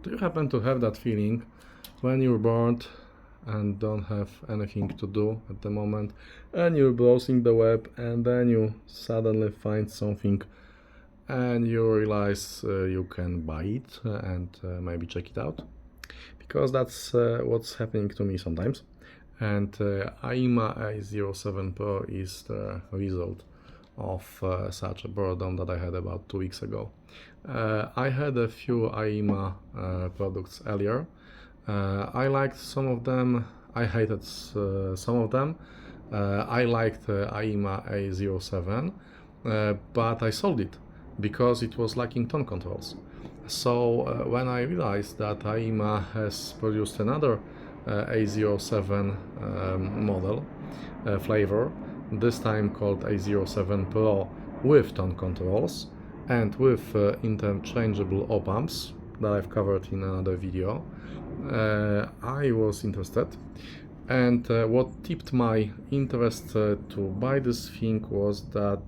Do you happen to have that feeling when you're bored and don't have anything to do at the moment, and you're browsing the web, and then you suddenly find something and you realize you can buy it and maybe check it out? Because that's what's happening to me sometimes. And Aiyima A07 Pro is the result of such a boredom that I had about 2 weeks ago. I had a few Aiyima products earlier. I liked some of them, I hated some of them. I liked Aiyima A07, but I sold it because it was lacking tone controls. So when I realized that Aiyima has produced another A07 model flavor, this time called A07 Pro, with tone controls and with interchangeable opamps that I've covered in another video, I was interested. And what tipped my interest to buy this thing was that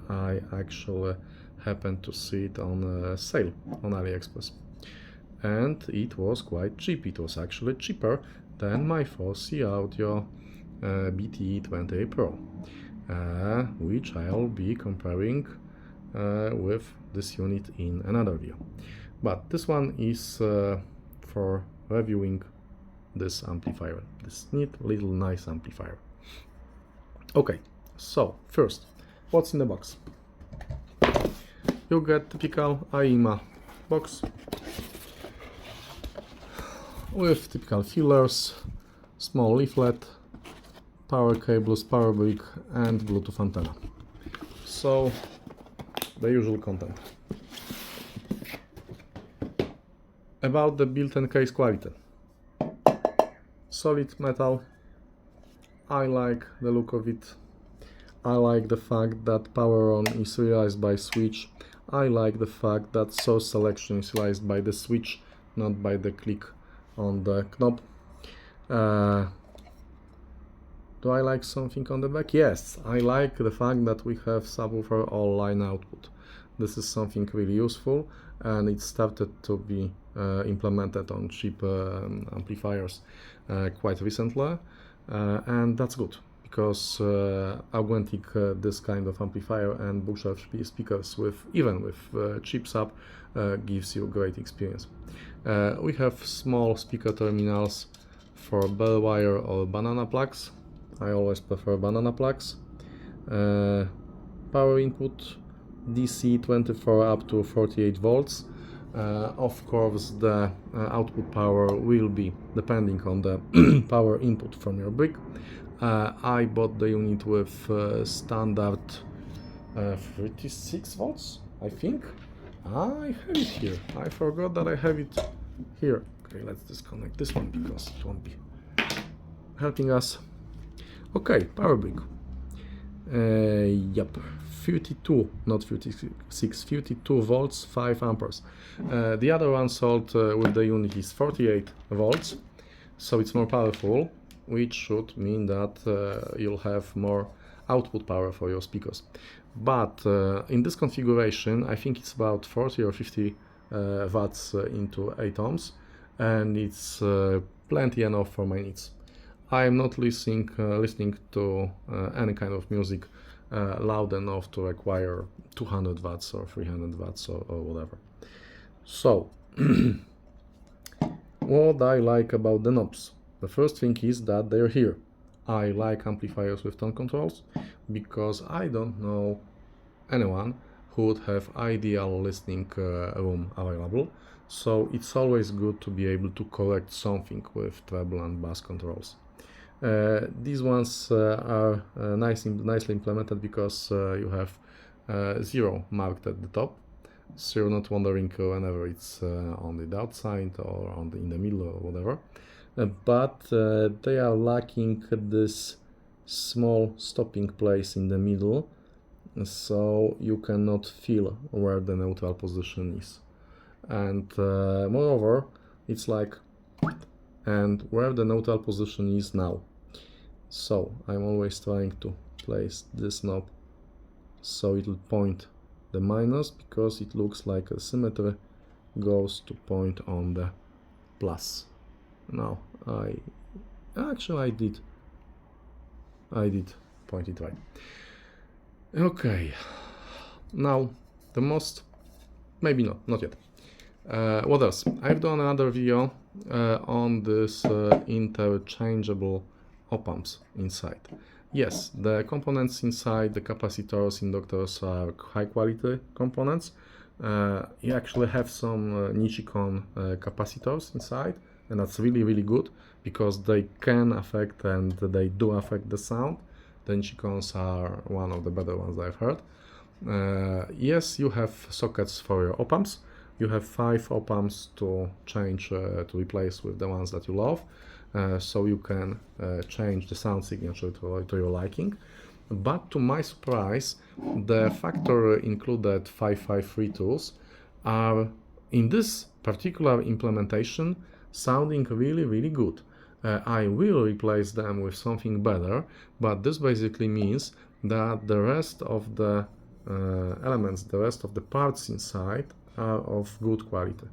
I actually happened to see it on sale on AliExpress. And it was quite cheap. It was actually cheaper than my Fosi Audio BT20A Pro, which I'll be comparing with this unit in another video. But this one is for reviewing this amplifier, this neat little nice amplifier. Okay, so first, what's in the box? You get typical Aiyima box with typical fillers, small leaflet, power cables, power brick, and Bluetooth antenna. So the usual content. About the built-in case quality. Solid metal. I like the look of it. I like the fact that power on is realized by switch. I like the fact that source selection is realized by the switch, not by the click on the knob. Do I like something on the back? Yes, I like the fact that we have subwoofer all-line output. This is something really useful, and it started to be implemented on cheap amplifiers quite recently, and that's good, because augmenting this kind of amplifier and bookshelf speakers even with cheap sub gives you great experience. We have small speaker terminals for bell wire or banana plugs. I always prefer banana plugs. Power input DC 24 up to 48 volts. Of course, the output power will be depending on the power input from your brick. I bought the unit with standard 36 volts, I think. I have it here. I forgot that I have it here. Okay, let's disconnect this one because it won't be helping us. Okay, power brick. Yep, 52, not 56, 52 volts, 5 amperes. The other one sold with the unit is 48 volts, so it's more powerful, which should mean that you'll have more output power for your speakers. But in this configuration, I think it's about 40 or 50 watts into 8 ohms, and it's plenty enough for my needs. I am not listening to any kind of music loud enough to require 200 watts or 300 watts or whatever. So, what I like about the knobs? The first thing is that they're here. I like amplifiers with tone controls because I don't know anyone who would have ideal listening room available. So it's always good to be able to correct something with treble and bass controls. These ones are nicely implemented because you have 0 marked at the top, so you're not wondering whenever it's on the outside or in the middle or whatever. But they are lacking this small stopping place in the middle, so you cannot feel where the neutral position is. And moreover, it's like, and where the neutral position is now. So I'm always trying to place this knob so it will point the minus, because it looks like a symmetry goes to point on the plus. No, I did point it right. Okay, now the most, maybe not yet. What else? I've done another video on this interchangeable opamps inside. Yes, the components inside, the capacitors, inductors are high quality components. You actually have some Nichicon capacitors inside, and that's really good because they can affect and they do affect the sound. The Nichicons are one of the better ones I've heard. Yes, you have sockets for your opamps. You have 5 opamps to change, to replace with the ones that you love. So you can change the sound signature to your liking. But to my surprise, the factory included 553 tools are, in this particular implementation, sounding really good. I will replace them with something better, but this basically means that the rest of the elements, the rest of the parts inside are of good quality.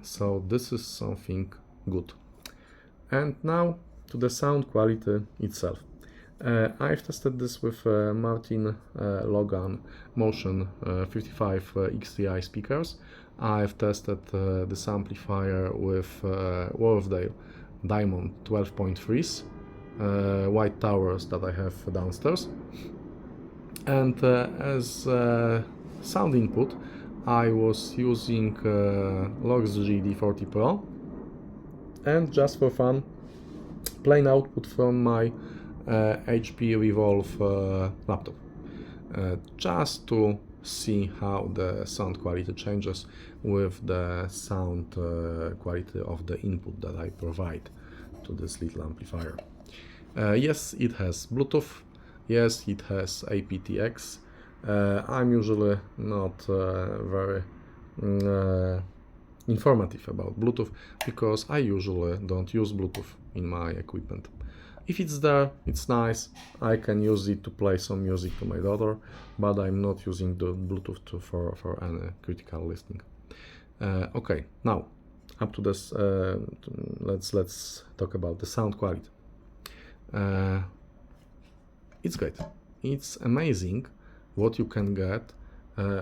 So this is something good. And now to the sound quality itself. I've tested this with Martin Logan Motion 55 XTI speakers. I've tested this amplifier with Wharfedale Diamond 12.3s, white towers that I have downstairs. And as sound input, I was using Logs GD40 Pro, and just for fun, plain output from my HP Revolve laptop, just to see how the sound quality changes with the sound quality of the input that I provide to this little amplifier. Yes, it has Bluetooth. Yes, it has aptX. I'm usually not very informative about Bluetooth because I usually don't use Bluetooth in my equipment. If it's there, it's nice. I can use it to play some music to my daughter, but I'm not using the Bluetooth for any critical listening. Okay, now up to this. Let's talk about the sound quality. It's great. It's amazing what you can get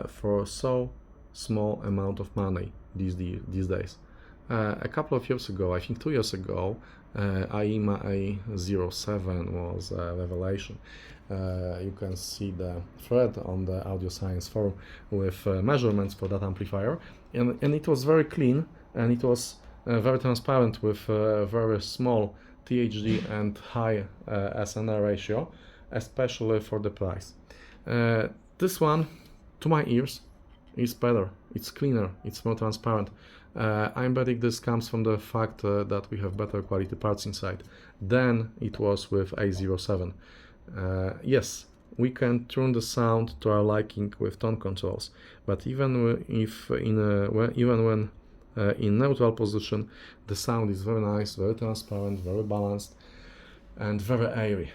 for so small amount of money these days. A couple of years ago, I think 2 years ago, Aiyima A07 was a revelation. You can see the thread on the Audio Science forum with measurements for that amplifier, and it was very clean, and it was very transparent with very small THD and high SNR ratio, especially for the price. This one, to my ears, is better, it's cleaner, it's more transparent. I'm betting this comes from the fact that we have better quality parts inside than it was with A07. Yes, we can tune the sound to our liking with tone controls, but even if even when in neutral position, the sound is very nice, very transparent, very balanced, and very airy.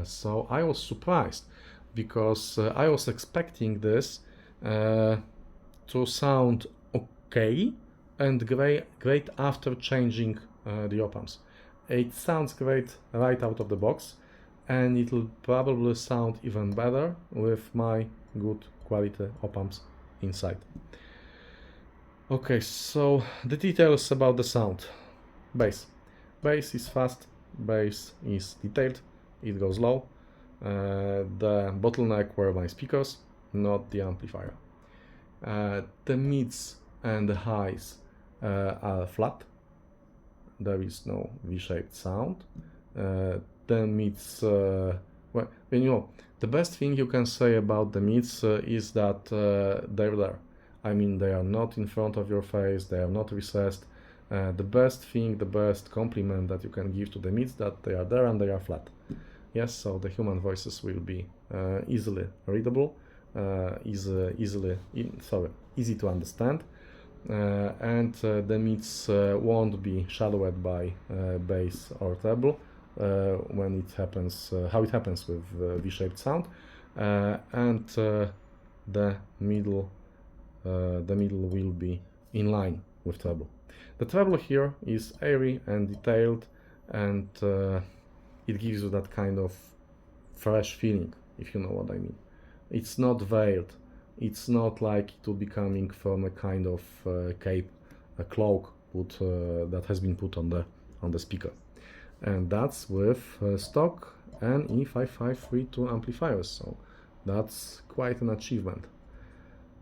So I was surprised because I was expecting this to sound okay and great after changing the opamps. It sounds great right out of the box, and it will probably sound even better with my good quality opamps inside. Okay, so the details about the sound. Bass is fast, bass is detailed, it goes low. The bottleneck were my speakers, not the amplifier. The mids and the highs are flat. There is no V-shaped sound. The mids, well, the best thing you can say about the mids is that they're there. I mean, they are not in front of your face, they are not recessed. The best thing, the best compliment that you can give to the mids, that they are there and they are flat. Yes, so the human voices will be easily readable, easy to understand, and the mids won't be shadowed by bass or treble when it happens, how it happens with V-shaped sound, and the middle will be in line with treble. The treble here is airy and detailed, and it gives you that kind of fresh feeling, if you know what I mean. It's not veiled. It's not like it will be coming from a kind of cape, a cloak that has been put on the speaker. And that's with stock and E5532 amplifiers, so that's quite an achievement.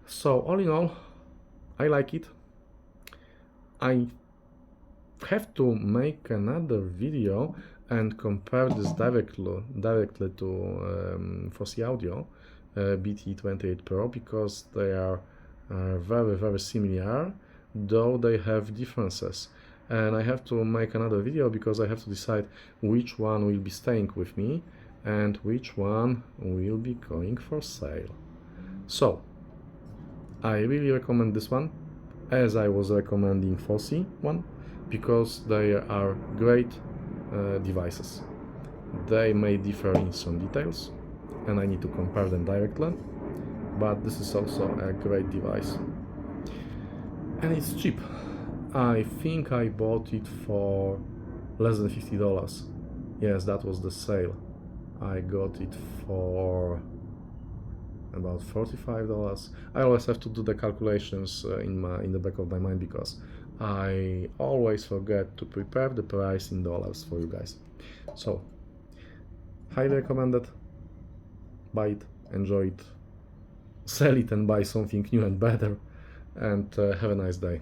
So all in all, I like it. I have to make another video and compare this directly to Fosi Audio BT20A Pro, because they are very similar, though they have differences. And I have to make another video because I have to decide which one will be staying with me and which one will be going for sale. So I really recommend this one, as I was recommending Fosi one, because they are great devices. They may differ in some details and I need to compare them directly, but this is also a great device and it's cheap. I think I bought it for less than $50. Yes, that was the sale. I got it for about $45. I always have to do the calculations in the back of my mind, because I always forget to prepare the price in dollars for you guys. So highly recommended. Buy it, enjoy it, sell it and buy something new and better, and have a nice day.